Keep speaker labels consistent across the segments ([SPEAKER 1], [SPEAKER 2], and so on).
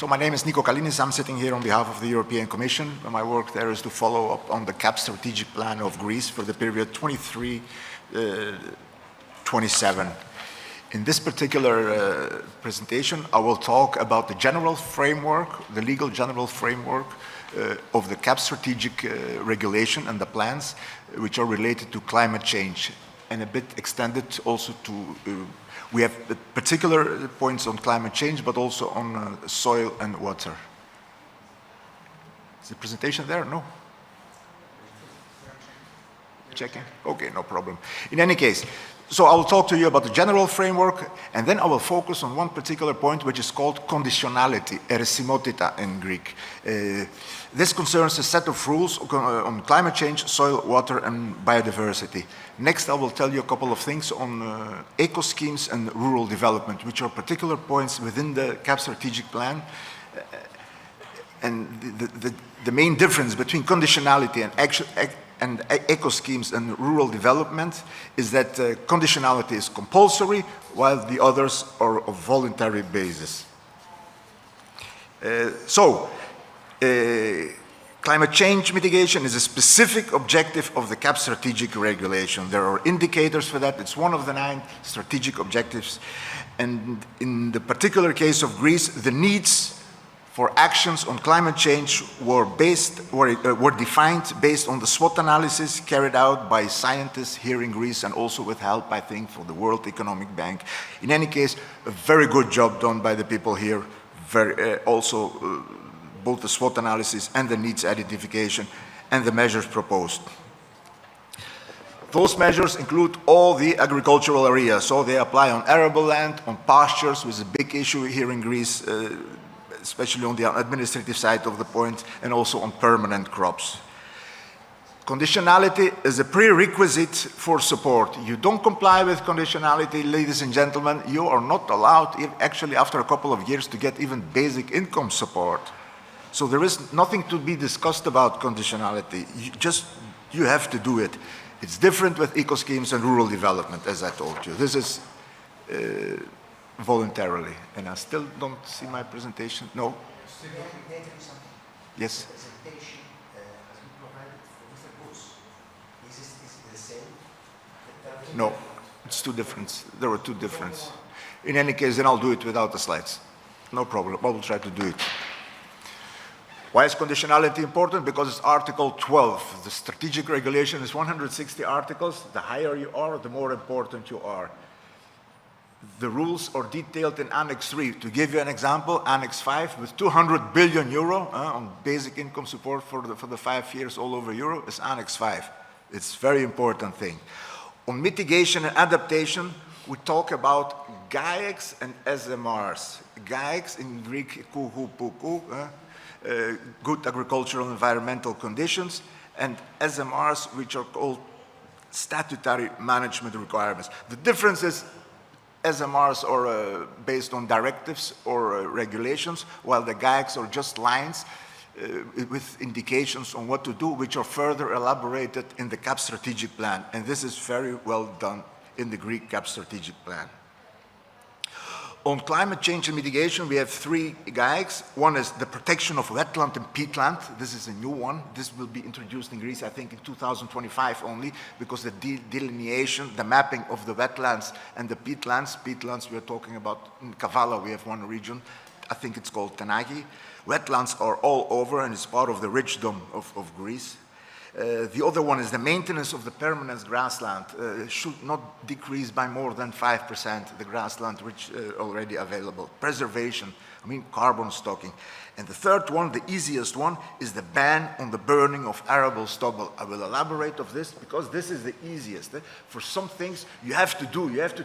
[SPEAKER 1] So my name is Kalinis. I'm sitting here on behalf of the European Commission. And my work there is to follow up on the CAP strategic plan of Greece for the period 23-27. In this particular presentation, I will talk about the general framework, the legal general framework of the CAP strategic regulation and the plans which are related to climate change, and a bit extended also to we have particular points on climate change, but also on soil and water. Is the presentation there? No? Checking? Okay, no problem. In any case, so I will talk to you about the general framework, and then I will focus on one particular point, which is called conditionality, eresimotita in Greek. This concerns a set of rules on climate change, soil, water, and biodiversity. Next, I will tell you a couple of things on eco-schemes and rural development, which are particular points within the CAP strategic plan. And the main difference between conditionality and eco-schemes and rural development is that conditionality is compulsory, while the others are of voluntary basis. Climate change mitigation is a specific objective of the CAP strategic regulation. There are indicators for that. It's one of the 9 strategic objectives. And in the particular case of Greece, the needs for actions on climate change were defined based on the SWOT analysis carried out by scientists here in Greece, and also with help, I think, from the World Economic Bank. In any case, a very good job done by the people here. Both the SWOT analysis and the needs identification and the measures proposed. Those measures include all the agricultural areas, so they apply on arable land, on pastures, which is a big issue here in Greece, especially on the administrative side of the point, and also on permanent crops. Conditionality is a prerequisite for support. You don't comply with conditionality, ladies and gentlemen, you are not allowed, actually after a couple of years, to get even basic income support. So there is nothing to be discussed about conditionality. You have to do it. It's different with eco-schemes and rural development, as I told you. This is voluntarily. And I still don't see my presentation. No? Yes?
[SPEAKER 2] Presentation has been provided for different books. Is it the same?
[SPEAKER 1] No, it's two different. There are two different. In any case, then I'll do it without the slides. No problem. I will try to do it. Why is conditionality important? Because it's Article 12. The strategic regulation is 160 articles. The higher you are, the more important you are. The rules are detailed in Annex 3. To give you an example, Annex 5 with 200 billion euro on basic income support for the 5 years all over Europe is Annex 5. It's a very important thing. On mitigation and adaptation, we talk about GAEX and SMRs. GAEX in Greek, good agricultural environmental conditions, and SMRs, which are called statutory management requirements. The difference is SMRs are based on directives or regulations, while the GAEX are just lines with indications on what to do, which are further elaborated in the CAP strategic plan. And this is very well done in the Greek CAP strategic plan. On climate change and mitigation, we have 3 GAEX. One is the protection of wetland and peatland. This is a new one. This will be introduced in Greece, I think, in 2025 only, because the delineation, the mapping of the wetlands and the peatlands we are talking about, in Kavala we have one region, I think it's called Tenagi. Wetlands are all over, and it's part of the richdom of Greece. The other one is the maintenance of the permanent grassland. Should not decrease by more than 5%, the grassland which already available. Preservation, carbon stocking. And the third one, the easiest one, is the ban on the burning of arable stubble. I will elaborate on this because this is the easiest. For some things you have to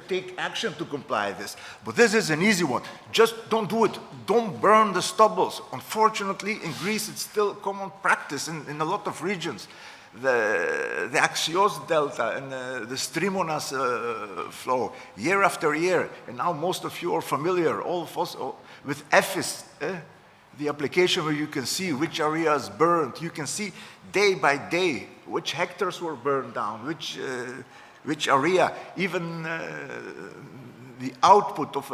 [SPEAKER 1] take action to comply with this. But this is an easy one. Just don't do it. Don't burn the stubbles. Unfortunately, in Greece, it's still common practice in a lot of regions. The Axios Delta and the Strimonas flow, year after year, and now most of you are familiar, all of us, with EFIS, the application where you can see which areas burned. You can see day by day which hectares were burned down, which area. Even the output of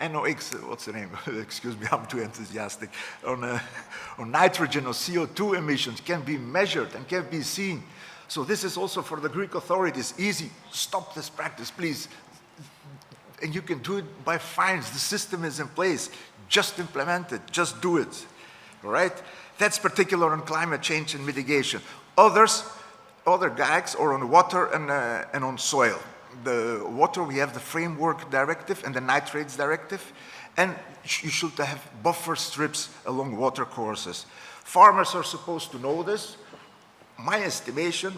[SPEAKER 1] NOx, what's the name? Excuse me, I'm too enthusiastic. On nitrogen or CO2 emissions can be measured and can be seen. So this is also for the Greek authorities easy. Stop this practice, please. And you can do it by fines. The system is in place. Just implement it. Just do it. All right? That's particular on climate change and mitigation. Other gags are on water and on soil. The water, we have the framework directive and the nitrates directive, and you should have buffer strips along water courses. Farmers are supposed to know this. My estimation,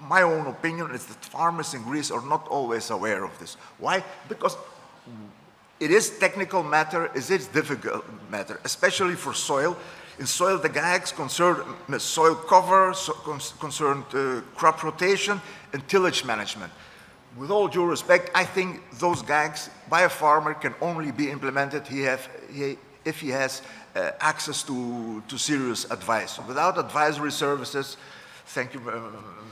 [SPEAKER 1] my own opinion is that farmers in Greece are not always aware of this. Why? Because it is technical matter, it is difficult matter, especially for soil. In soil, the gags concern soil cover, concern crop rotation, and tillage management. With all due respect, I think those gags by a farmer can only be implemented if he has access to serious advice. Without advisory services, thank you,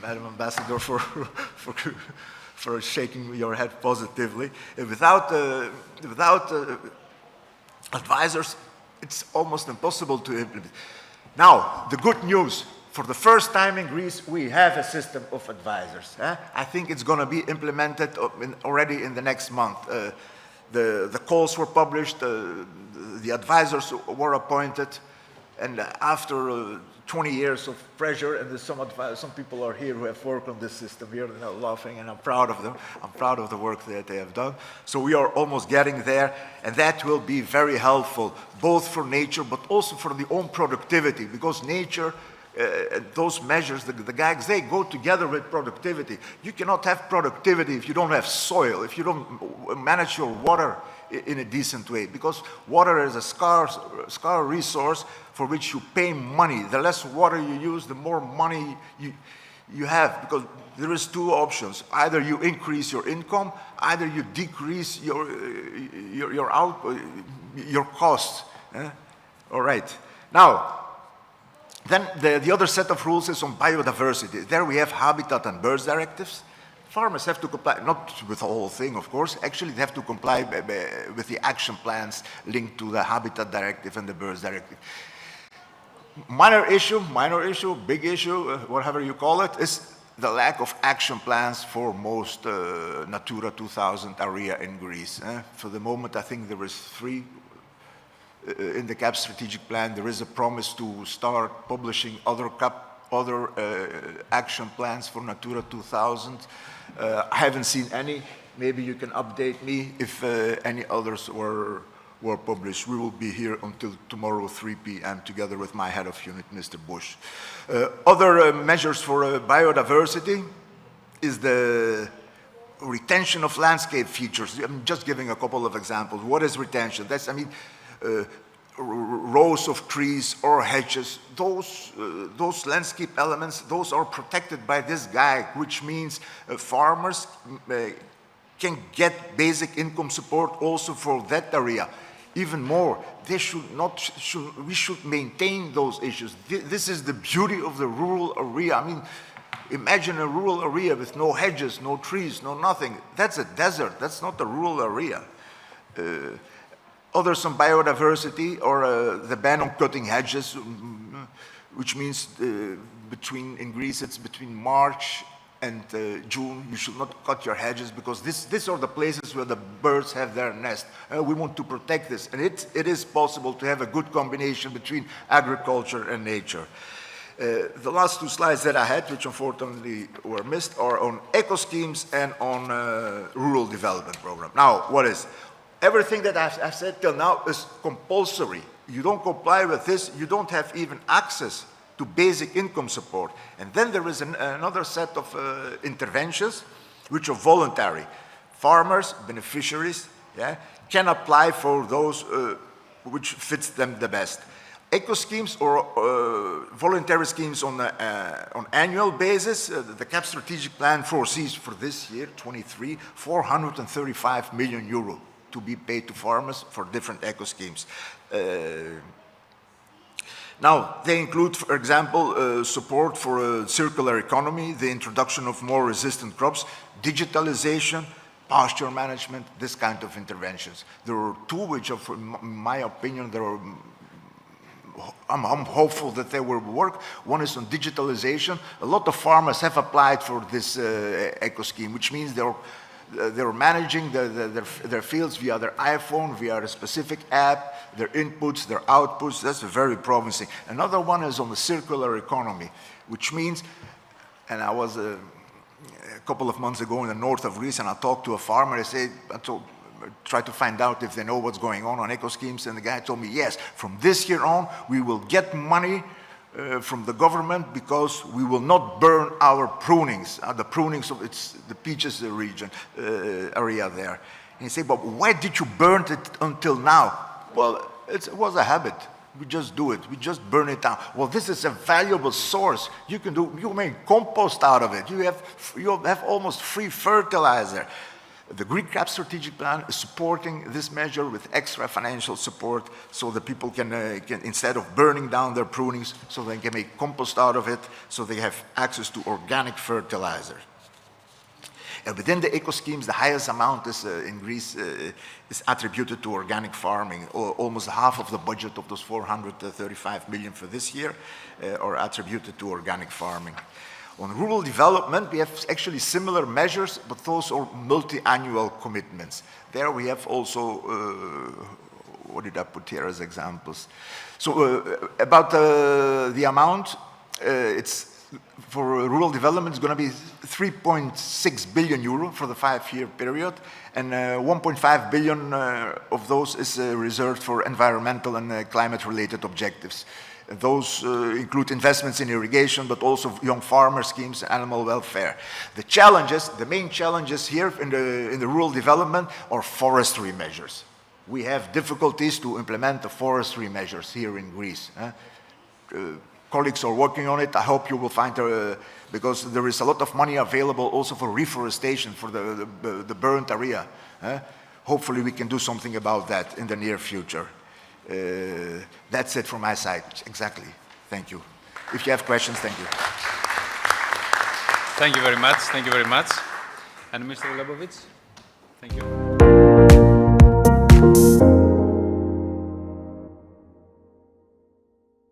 [SPEAKER 1] Madam Ambassador, for shaking your head positively. Without advisors, it's almost impossible to implement. Now, the good news, for the first time in Greece, we have a system of advisors. I think it's going to be implemented already in the next month. The calls were published, the advisors were appointed, and after 20 years of pressure, and there's some people are here who have worked on this system here, and they're laughing, and I'm proud of them. I'm proud of the work that they have done. So we are almost getting there, and that will be very helpful, both for nature, but also for the own productivity, because nature, those measures, the gags, they go together with productivity. You cannot have productivity if you don't have soil, if you don't manage your water in a decent way, because water is a scarce resource for which you pay money. The less water you use, the more money you have, because there is two options. Either you increase your income, either you decrease your output, your costs. All right. Now, then the other set of rules is on biodiversity. There we have habitat and birds directives. Farmers have to comply, not with the whole thing, of course. Actually, they have to comply with the action plans linked to the habitat directive and the birds directive. Minor issue, big issue, whatever you call it, is the lack of action plans for most Natura 2000 area in Greece. For the moment, I think there is 3 in the CAP strategic plan. There is a promise to start publishing other action plans for Natura 2000. I haven't seen any. Maybe you can update me if any others were published. We will be here until tomorrow, 3 p.m., together with my head of unit, Mr. Bush. Other measures for biodiversity is the retention of landscape features. I'm just giving a couple of examples. What is retention? That's, rows of trees or hedges, those landscape elements, those are protected by this gag, which means farmers can get basic income support also for that area. Even more, we should maintain those issues. This is the beauty of the rural area. Imagine a rural area with no hedges, no trees, no nothing. That's a desert, that's not a rural area. Others on biodiversity, or the ban on cutting hedges, which means in Greece it's between March and June. You should not cut your hedges, because these are the places where the birds have their nest. We want to protect this, and it is possible to have a good combination between agriculture and nature. The last 2 slides that I had, which unfortunately were missed, are on eco schemes and on rural development program. Now, what is? Everything that I've said till now is compulsory. You don't comply with this, you don't have even access to basic income support. And then there is another set of interventions which are voluntary. Farmers, beneficiaries, can apply for those which fits them the best. Eco schemes or voluntary schemes on annual basis, the CAP strategic plan foresees for this year, 23, 435 million euro. To be paid to farmers for different eco schemes. Now, they include, for example, support for a circular economy, the introduction of more resistant crops, digitalization, pasture management, this kind of interventions. There are two which, in my opinion, I'm hopeful that they will work. One is on digitalization. A lot of farmers have applied for this eco scheme, which means they're managing their fields via their iPhone, via a specific app, their inputs, their outputs. That's very promising. Another one is on the circular economy, which means, and I was a couple of months ago in the north of Greece, and I talked to a farmer. I tried to find out if they know what's going on eco schemes, and the guy told me, yes, from this year on, we will get money from the government because we will not burn our prunings, the prunings of the peaches region, area there. And he said, but why did you burn it until now? Well, it was a habit. We just do it. We just burn it down. Well, this is a valuable source. You make compost out of it. You have almost free fertilizer. The Greek CAP strategic plan is supporting this measure with extra financial support so that people can instead of burning down their prunings, so they can make compost out of it, so they have access to organic fertilizer. And within the eco schemes, the highest amount is, in Greece is attributed to organic farming. Almost half of the budget of those 435 million for this year are attributed to organic farming. On rural development, we have actually similar measures, but those are multi-annual commitments. There we have also, what did I put here as examples? So about the amount, it's for rural development, it's going to be 3.6 billion euro for the 5-year period, and 1.5 billion of those is reserved for environmental and climate-related objectives. Those include investments in irrigation, but also young farmer schemes, animal welfare. The main challenges here in the rural development are forestry measures. We have difficulties to implement the forestry measures here in Greece. Colleagues are working on it. I hope you will find, because there is a lot of money available also for reforestation for the burnt area. Hopefully we can do something about that in the near future. That's it from my side, exactly. Thank you. If you have questions, thank you.
[SPEAKER 3] Thank you very much. Thank you very much. And Mr. Lebovic, thank you.